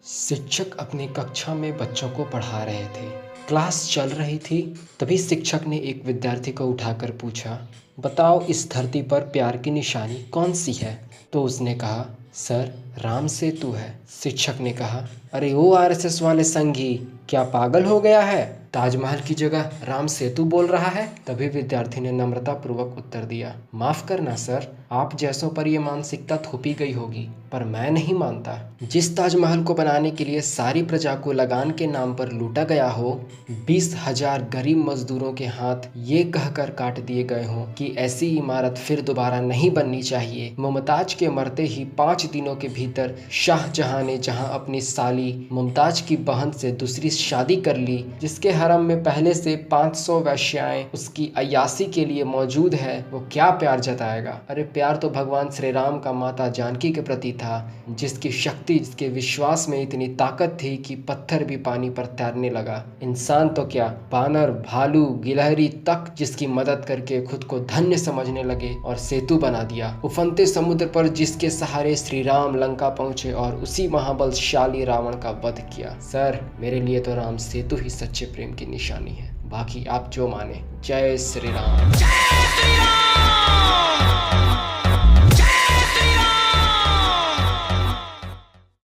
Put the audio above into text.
शिक्षक अपनी कक्षा में बच्चों को पढ़ा रहे थे। क्लास चल रही थी। तभी शिक्षक ने एक विद्यार्थी को उठाकर पूछा, बताओ इस धरती पर प्यार की निशानी कौन सी है। तो उसने कहा, सर राम सेतु है। शिक्षक ने कहा, अरे ओ आरएसएस वाले संघी, क्या पागल हो गया है, ताजमहल की जगह राम सेतु बोल रहा है। तभी विद्यार्थी ने नम्रतापूर्वक उत्तर दिया, माफ करना सर, आप जैसों पर यह मानसिकता थोपी गई होगी, पर मैं नहीं मानता। जिस ताजमहल को बनाने के लिए सारी प्रजा को लगान के नाम पर लूटा गया हो, 20,000 गरीब मजदूरों के हाथ ये कहकर काट दिए गए हों कि ऐसी इमारत फिर दोबारा नहीं बननी चाहिए। मुमताज के मरते ही 5 दिनों के भीतर शाहजहां ने जहां अपनी साली मुमताज की बहन से दूसरी शादी कर ली, जिसके हरम में पहले से 500 वेश्याएं उसकी अय्यासी के लिए मौजूद है, वो क्या प्यार जताएगा। अरे प्यार तो भगवान श्री राम का माता जानकी के प्रति था, जिसकी शक्ति, जिसके विश्वास में इतनी ताकत थी कि पत्थर भी पानी पर तैरने लगा। इंसान तो क्या, बानर, भालू, गिलहरी तक जिसकी मदद करके खुद को धन्य समझने लगे और सेतु बना दिया। उफनते समुद्र पर जिसके सहारे श्री राम लंका पहुंचे और उसी महाबलशाली रावण का वध किया। सर मेरे लिए तो राम सेतु ही सच्चे प्रेम की निशानी है, बाकी आप जो माने। जय श्री राम।